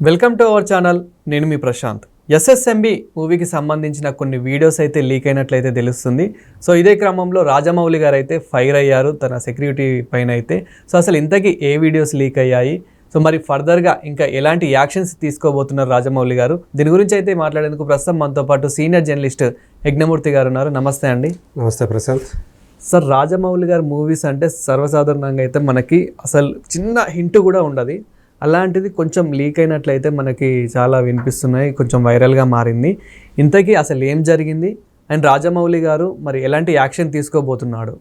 Welcome to our channel. నేను మీ Prashanth. SSMB మూవీకి సంబంధించిన కొన్ని వీడియోస్ అయితే లీక్ అయినట్లయితే తెలుస్తుంది. సో ఇదే క్రమంలో రాజమౌళి గారు అయితే ఫైర్ అయ్యారు తన సెక్యూరిటీ పైన అయితే. సో అసలు ఇంతకీ ఏ వీడియోస్ లీక్ అయ్యాయి, సో మరి ఫర్దర్గా ఇంకా ఎలాంటి యాక్షన్స్ తీసుకోబోతున్నారు రాజమౌళి గారు, దీని గురించి అయితే మాట్లాడేందుకు ప్రస్తుతం మనతో పాటు సీనియర్ జర్నలిస్ట్ యజ్ఞమూర్తి గారు ఉన్నారు. నమస్తే అండి. నమస్తే ప్రశాంత్. సార్, రాజమౌళి గారు మూవీస్ అంటే సర్వసాధారణంగా అయితే మనకి అసలు చిన్న హింట్ కూడా ఉండదు. అలాంటిది కొంచెం లీక్ అయినట్లయితే మనకి చాలా వినిపిస్తున్నాయి, కొంచెం వైరల్గా మారింది. ఇంతకీ అసలు ఏం జరిగింది అండ్ రాజమౌళి గారు మరి ఎలాంటి యాక్షన్ తీసుకోబోతున్నాడు?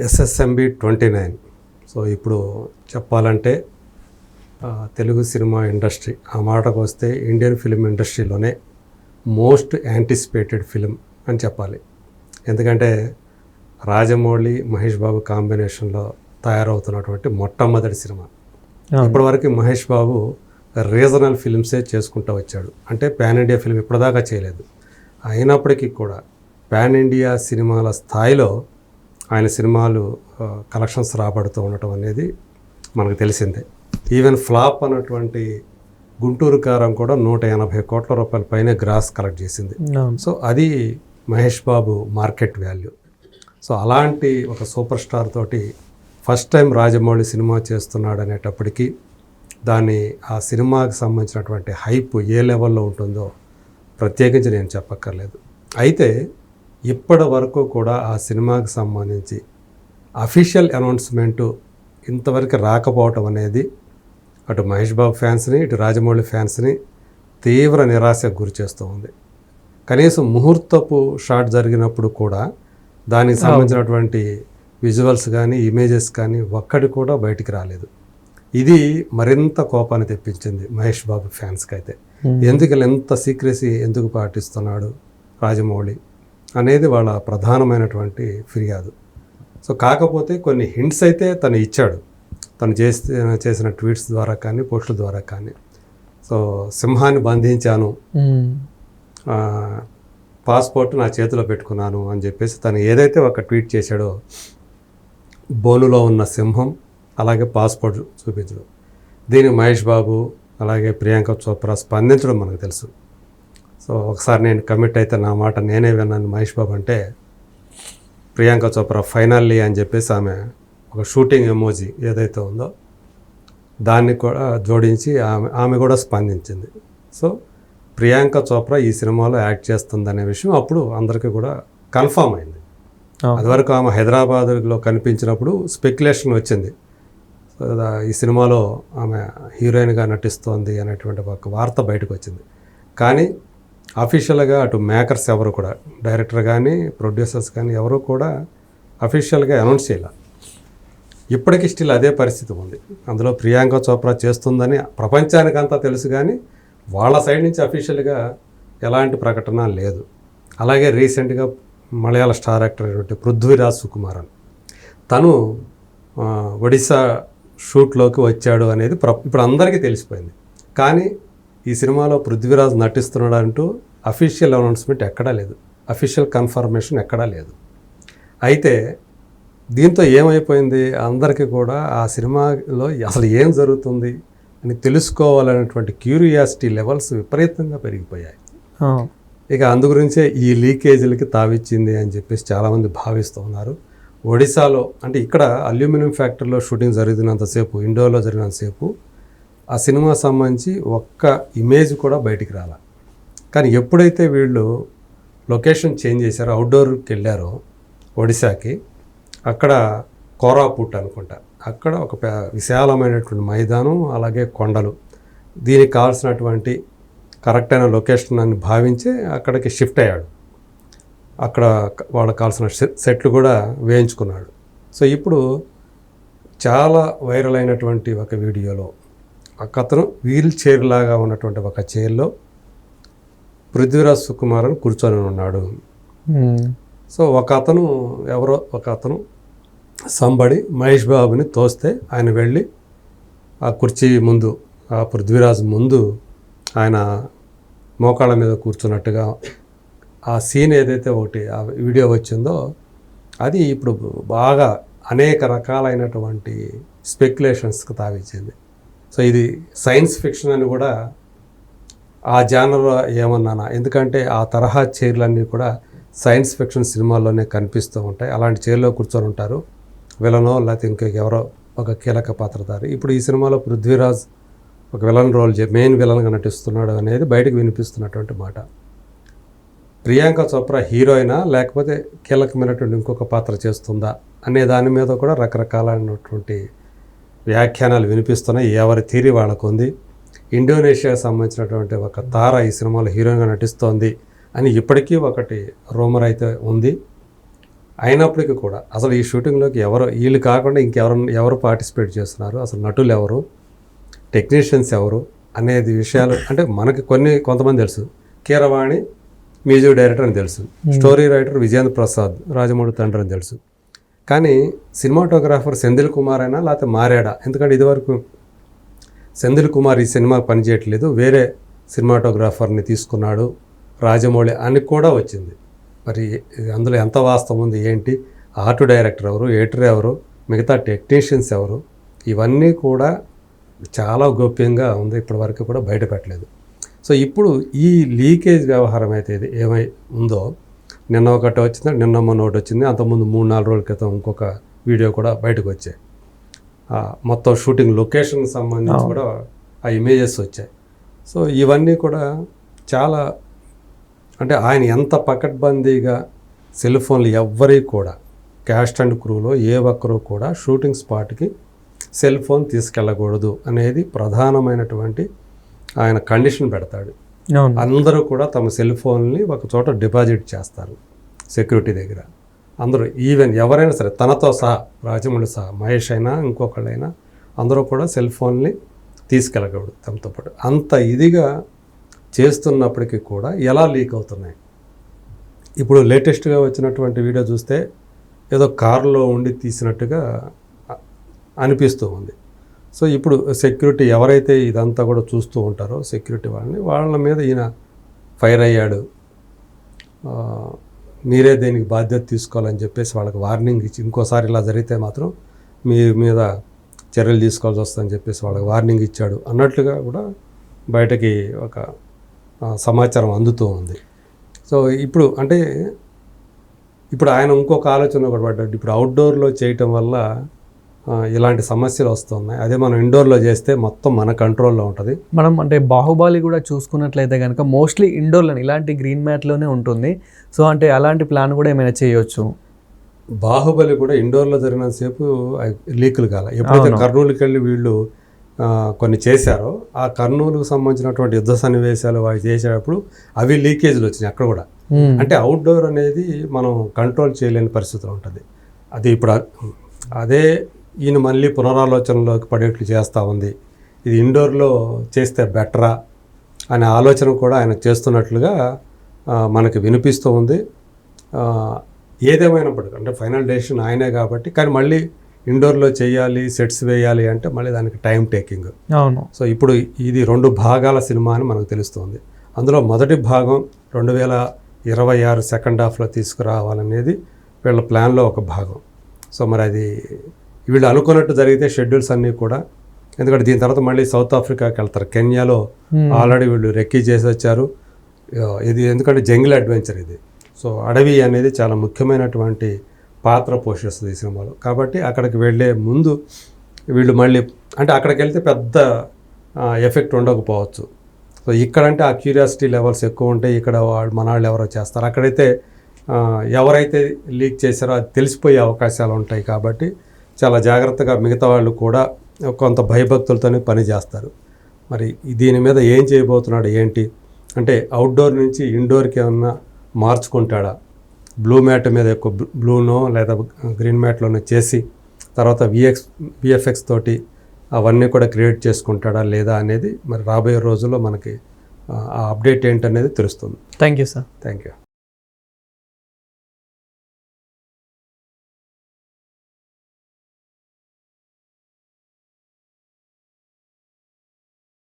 ఎస్ఎస్ఎంబి 29. సో ఇప్పుడు చెప్పాలంటే తెలుగు సినిమా ఇండస్ట్రీ, ఆ మాటకు వస్తే ఇండియన్ ఫిలిం ఇండస్ట్రీలోనే మోస్ట్ యాంటిసిపేటెడ్ ఫిలిం అని చెప్పాలి. ఎందుకంటే రాజమౌళి మహేష్ బాబు కాంబినేషన్లో తయారవుతున్నటువంటి మొట్టమొదటి సినిమా. ఇప్పటివరకు మహేష్ బాబు రీజనల్ ఫిల్మ్సే చేసుకుంటూ వచ్చాడు, అంటే పాన్ ఇండియా ఫిల్మ్ ఇప్పటిదాకా చేయలేదు. అయినప్పటికీ కూడా పాన్ ఇండియా సినిమాల స్థాయిలో ఆయన సినిమాలు కలెక్షన్స్ రాబడుతూ ఉండటం అనేది మనకు తెలిసిందే. ఈవెన్ ఫ్లాప్ అన్నటువంటి గుంటూరు కారం కూడా 180 కోట్ల రూపాయల పైన గ్రాస్ కలెక్ట్ చేసింది. సో అది Mahesh Babu market value. So అలాంటి ఒక సూపర్ స్టార్ తోటి ఫస్ట్ టైం రాజమౌళి సినిమా చేస్తున్నాడు అనేటప్పటికీ ఆ సినిమాకి సంబంధించినటువంటి హైప్ ఏ లెవెల్లో ఉంటుందో ప్రత్యేకించి నేను చెప్పక్కర్లేదు. అయితే ఇప్పటి వరకు కూడా ఆ సినిమాకి సంబంధించి అఫీషియల్ అనౌన్స్మెంటు ఇంతవరకు రాకపోవటం అనేది అటు మహేష్ బాబు ఫ్యాన్స్ని, ఇటు రాజమౌళి ఫ్యాన్స్ని తీవ్ర నిరాశకు గురి చేస్తూ ఉంది. కనీసం ముహూర్తపు షాట్ జరిగినప్పుడు కూడా దానికి సంబంధించినటువంటి విజువల్స్ కానీ ఇమేజెస్ కానీ ఒక్కటి కూడా బయటికి రాలేదు. ఇది మరింత కోపాన్ని తెప్పించింది మహేష్ బాబు ఫ్యాన్స్కి. అయితే ఎందుకు ఎంత సీక్రెసీ ఎందుకు పాటిస్తున్నాడు రాజమౌళి అనేది వాళ్ళ ప్రధానమైనటువంటి ఫిర్యాదు. సో కాకపోతే కొన్ని హింట్స్ అయితే తను ఇచ్చాడు, తను చేసిన ట్వీట్స్ ద్వారా కానీ పోస్టుల ద్వారా కానీ. సో సింహాన్ని బంధించాను, పాస్పోర్ట్ నా చేతిలో పెట్టుకున్నాను అని చెప్పేసి తను ఏదైతే ఒక ట్వీట్ చేశాడో, బోనులో ఉన్న సింహం అలాగే పాస్పోర్ట్ చూపించడం, దీన్ని మహేష్ బాబు అలాగే ప్రియాంక చోప్రా స్పందించడం మనకు తెలుసు. సో ఒకసారి నేను కమిట్ అయితే నా మాట నేనే విన్నాను మహేష్ బాబు అంటే, ప్రియాంక చోప్రా ఫైనల్లీ అని చెప్పేసి ఆమె ఒక షూటింగ్ ఎమోజీ ఏదైతే ఉందో దాన్ని కూడా జోడించి ఆమె కూడా స్పందించింది. సో ప్రియాంక చోప్రా ఈ సినిమాలో యాక్ట్ చేస్తుందనే విషయం అప్పుడు అందరికీ కూడా కన్ఫామ్ అయింది. అదివరకు ఆమె హైదరాబాద్లో కనిపించినప్పుడు స్పెక్యులేషన్ వచ్చింది, ఈ సినిమాలో ఆమె హీరోయిన్గా నటిస్తోంది అనేటువంటి ఒక వార్త బయటకు వచ్చింది. కానీ అఫీషియల్గా అటు మేకర్స్ ఎవరు కూడా, డైరెక్టర్ కానీ ప్రొడ్యూసర్స్ కానీ ఎవరు కూడా అఫీషియల్గా అనౌన్స్ చేయాలి. ఇప్పటికీ స్టిల్ అదే పరిస్థితి ఉంది. అందులో ప్రియాంక చోప్రా చేస్తుందని ప్రపంచానికంతా తెలుసు, కానీ వాళ్ళ సైడ్ నుంచి అఫీషియల్గా ఎలాంటి ప్రకటన లేదు. అలాగే రీసెంట్గా మలయాళ స్టార్ యాక్టర్ అయినటువంటి పృథ్వీరాజ్ సుకుమారన్ తను ఒడిశా షూట్లోకి వచ్చాడు అనేది ఇప్పుడు అందరికీ తెలిసిపోయింది. కానీ ఈ సినిమాలో పృథ్వీరాజ్ నటిస్తున్నాడు అంటూ అఫీషియల్ అనౌన్స్మెంట్ ఎక్కడా లేదు, అఫీషియల్ కన్ఫర్మేషన్ ఎక్కడా లేదు. అయితే దీంతో ఏమైపోయింది, అందరికీ కూడా ఆ సినిమాలో అసలు ఏం జరుగుతుంది అని తెలుసుకోవాలనేటువంటి క్యూరియాసిటీ లెవెల్స్ విపరీతంగా పెరిగిపోయాయి. ఇక అందు గురించే ఈ లీకేజీలకి తావిచ్చింది అని చెప్పేసి చాలామంది భావిస్తూ ఉన్నారు. ఒడిశాలో అంటే ఇక్కడ అల్యూమినియం ఫ్యాక్టరీలో షూటింగ్ జరిగినంతసేపు, ఇండోర్లో జరిగినంతసేపు ఆ సినిమా సంబంధించి ఒక్క ఇమేజ్ కూడా బయటికి రాలా. కానీ ఎప్పుడైతే వీళ్ళు లొకేషన్ చేంజ్ చేశారో, అవుట్డోర్కి వెళ్ళారో ఒడిశాకి, అక్కడ కోరాపుట్ అనుకుంటా, అక్కడ ఒక విశాలమైనటువంటి మైదానం అలాగే కొండలు, దీనికి కావాల్సినటువంటి కరెక్ట్ అయిన లొకేషన్ అని భావించి అక్కడికి షిఫ్ట్ అయ్యాడు. అక్కడ వాళ్ళకి కావాల్సిన సెట్లు కూడా వేయించుకున్నాడు. సో ఇప్పుడు చాలా వైరల్ అయినటువంటి ఒక వీడియోలో ఒకతను వీల్ చైర్ లాగా ఉన్నటువంటి ఒక చైర్లో పృథ్వీరాజ్ సుకుమారన్ కూర్చొని ఉన్నాడు. సో ఒక అతను సంబడి మహేష్ బాబుని తోస్తే ఆయన వెళ్ళి ఆ కుర్చీ ముందు, ఆ పృథ్వీరాజ్ ముందు ఆయన మోకాళ్ళ మీద కూర్చున్నట్టుగా ఆ సీన్ ఏదైతే ఒకటి ఆ వీడియో వచ్చిందో అది ఇప్పుడు బాగా అనేక రకాలైనటువంటి స్పెక్యులేషన్స్కి తావిచ్చింది. సో ఇది సైన్స్ ఫిక్షన్ అని కూడా ఆ జానర్ ఏమన్నానా, ఎందుకంటే ఆ తరహా చైర్లన్నీ కూడా సైన్స్ ఫిక్షన్ సినిమాల్లోనే కనిపిస్తూ ఉంటాయి. అలాంటి చైర్లో కూర్చొని ఉంటారు, విలనో లేకపోతే ఇంకెవరో ఒక కీలక పాత్రధారి. ఇప్పుడు ఈ సినిమాలో పృథ్వీరాజ్ ఒక విలన్ రోల్ మెయిన్ విలన్గా నటిస్తున్నాడు అనేది బయటకు వినిపిస్తున్నటువంటి మాట. ప్రియాంక చోప్రా హీరోయినా లేకపోతే కీలకమైనటువంటి ఇంకొక పాత్ర చేస్తుందా అనే దాని మీద కూడా రకరకాలైనటువంటి వ్యాఖ్యానాలు వినిపిస్తున్నాయి. ఎవరి థీరీ వాళ్ళకు ఉంది. ఇండోనేషియాకి సంబంధించినటువంటి ఒక తార ఈ సినిమాలో హీరోయిన్గా నటిస్తోంది అని ఇప్పటికీ ఒకటి రూమర్ అయితే ఉంది. అయినప్పటికీ కూడా అసలు ఈ షూటింగ్లోకి వీళ్ళు కాకుండా ఎవరు పార్టిసిపేట్ చేస్తున్నారు, అసలు నటులు ఎవరు, టెక్నీషియన్స్ ఎవరు అనేది విషయాలు అంటే మనకి కొంతమంది తెలుసు. కీరవాణి మ్యూజిక్ డైరెక్టర్ అని తెలుసు, స్టోరీ రైటర్ విజేంద్ర ప్రసాద్ రాజమౌళి తండ్రి అని తెలుసు. కానీ సినిమాటోగ్రాఫర్ సెంధిల్ కుమార్ అయినా లేకపోతే మారాడా, ఎందుకంటే ఇదివరకు సెంధిల్ కుమార్ ఈ సినిమా పనిచేయట్లేదు, వేరే సినిమాటోగ్రాఫర్ని తీసుకున్నాడు రాజమౌళి అని కూడా వచ్చింది. మరి అందులో ఎంత వాస్తవం ఉంది ఏంటి, ఆర్ట్ డైరెక్టర్ ఎవరు, ఎడిటర్ ఎవరు, మిగతా టెక్నీషియన్స్ ఎవరు, ఇవన్నీ కూడా చాలా గోప్యంగా ఉంది, ఇప్పటి వరకు కూడా బయట పెట్టలేదు. సో ఇప్పుడు ఈ లీకేజ్ వ్యవహారం అయితే ఇది ఏమై ఉందో, నిన్న ఒకటి వచ్చింది, నిన్న మొన్న ఒకటి వచ్చింది, అంతకుముందు 3-4 రోజుల క్రితం ఇంకొక వీడియో కూడా బయటకు వచ్చాయి. మొత్తం షూటింగ్ లొకేషన్కి సంబంధించి కూడా ఆ ఇమేజెస్ వచ్చాయి. సో ఇవన్నీ కూడా చాలా అంటే ఆయన ఎంత పకడ్బందీగా సెల్ ఫోన్లు ఎవ్వరీ కూడా క్యాస్ట్ అండ్ క్రూలో ఏ ఒక్కరూ కూడా షూటింగ్ స్పాట్కి సెల్ ఫోన్ తీసుకెళ్ళకూడదు అనేది ప్రధానమైనటువంటి ఆయన కండిషన్ పెడతాడు. అందరూ కూడా తమ సెల్ ఫోన్ని ఒక చోట డిపాజిట్ చేస్తారు సెక్యూరిటీ దగ్గర. అందరూ ఈవెన్ ఎవరైనా సరే తనతో సహా, రాజమౌళి సహా, మహేష్ అయినా ఇంకొకళ్ళైనా అందరూ కూడా సెల్ ఫోన్ని తీసుకెళ్ళకూడదు తమతో పాటు. అంత ఇదిగా చేస్తున్నప్పటికీ కూడా ఎలా లీక్ అవుతున్నాయి. ఇప్పుడు లేటెస్ట్గా వచ్చినటువంటి వీడియో చూస్తే ఏదో కారులో ఉండి తీసినట్టుగా అనిపిస్తూ ఉంది. సో ఇప్పుడు సెక్యూరిటీ ఎవరైతే ఇదంతా కూడా చూస్తూ ఉంటారో సెక్యూరిటీ వాళ్ళ మీద ఈయన ఫైర్ అయ్యాడు, మీరే దేనికి బాధ్యత తీసుకోవాలని చెప్పేసి వాళ్ళకి వార్నింగ్ ఇచ్చి, ఇంకోసారి ఇలా జరిగితే మాత్రం మీ మీద చర్యలు తీసుకోవాల్సి వస్తుందని చెప్పేసి వాళ్ళకి వార్నింగ్ ఇచ్చాడు అన్నట్లుగా కూడా బయటకి ఒక సమాచారం అందుతూ ఉంది. సో ఇప్పుడు అంటే ఇప్పుడు ఆయన ఇంకొక ఆలోచన కూడా పడ్డాడు. ఇప్పుడు అవుట్డోర్లో చేయటం వల్ల ఇలాంటి సమస్యలు వస్తున్నాయి, అదే మనం ఇండోర్లో చేస్తే మొత్తం మన కంట్రోల్లో ఉంటుంది. మనం అంటే బాహుబలి కూడా చూసుకున్నట్లయితే కనుక మోస్ట్లీ ఇండోర్లో ఇలాంటి గ్రీన్ మ్యాట్లోనే ఉంటుంది. సో అంటే అలాంటి ప్లాన్ కూడా ఏమైనా చేయొచ్చు. బాహుబలి కూడా ఇండోర్లో జరిగినంతసేపు లీకులు కాల. ఎప్పుడైతే కర్నూలుకి వెళ్ళి వీళ్ళు కొన్ని చేశారో ఆ కర్నూలుకు సంబంధించినటువంటి యుద్ధ సన్నివేశాలు అవి చేసేటప్పుడు అవి లీకేజ్లు వచ్చినాయి అక్కడ కూడా. అంటే అవుట్డోర్ అనేది మనం కంట్రోల్ చేయలేని పరిస్థితులు ఉంటుంది. అది ఇప్పుడు అదే ఈయన మళ్ళీ పునరాలోచనలోకి పడేట్లు చేస్తూ ఉంది. ఇది ఇండోర్లో చేస్తే బెటరా అనే ఆలోచన కూడా ఆయన చేస్తున్నట్లుగా మనకి వినిపిస్తూ ఉంది. ఏదేమైనప్పటికీ అంటే ఫైనల్ డెసిషన్ ఆయనే కాబట్టి, కానీ మళ్ళీ ఇండోర్లో చేయాలి, సెట్స్ వేయాలి అంటే మళ్ళీ దానికి టైం టేకింగ్. అవును. సో ఇప్పుడు ఇది 2 భాగాల సినిమా అని మనకు తెలుస్తుంది. అందులో మొదటి భాగం 2026 సెకండ్ హాఫ్లో తీసుకురావాలనేది వీళ్ళ ప్లాన్లో ఒక భాగం. సో మరి అది వీళ్ళు అనుకున్నట్టు జరిగితే షెడ్యూల్స్ అన్నీ కూడా, ఎందుకంటే దీని తర్వాత మళ్ళీ సౌత్ ఆఫ్రికాకి వెళ్తారు. కెన్యాలో ఆల్రెడీ వీళ్ళు రెక్కీ చేసి వచ్చారు. ఇది ఎందుకంటే జంగిల్ అడ్వెంచర్ ఇది. సో అడవి అనేది చాలా ముఖ్యమైనటువంటి పాత్ర పోషిస్తుంది ఈ సినిమాలో. కాబట్టి అక్కడికి వెళ్ళే ముందు వీళ్ళు మళ్ళీ అంటే అక్కడికి వెళ్తే పెద్ద ఎఫెక్ట్ ఉండకపోవచ్చు. సో ఇక్కడంటే ఆ క్యూరియాసిటీ లెవెల్స్ ఎక్కువ ఉంటాయి. ఇక్కడ మన వాళ్ళు ఎవరో చేస్తారు, అక్కడైతే ఎవరైతే లీక్ చేశారో అది తెలిసిపోయే అవకాశాలు ఉంటాయి. కాబట్టి చాలా జాగ్రత్తగా మిగతా వాళ్ళు కూడా కొంత భయభక్తులతోనే పని చేస్తారు. మరి దీని మీద ఏం చేయబోతున్నాడు ఏంటి అంటే, అవుట్డోర్ నుంచి ఇండోర్కి ఏమన్నా మార్చుకుంటాడా, బ్లూ మ్యాట్ మీద ఎక్కువ బ్లూనో లేదా గ్రీన్ మ్యాట్లోనో చేసి తర్వాత విఎఫ్ఎక్స్ తోటి అవన్నీ కూడా క్రియేట్ చేసుకుంటాడా లేదా అనేది మరి రాబోయే రోజుల్లో మనకి ఆ అప్డేట్ ఏంటనేది తెలుస్తుంది. Thank you sir. Thank you.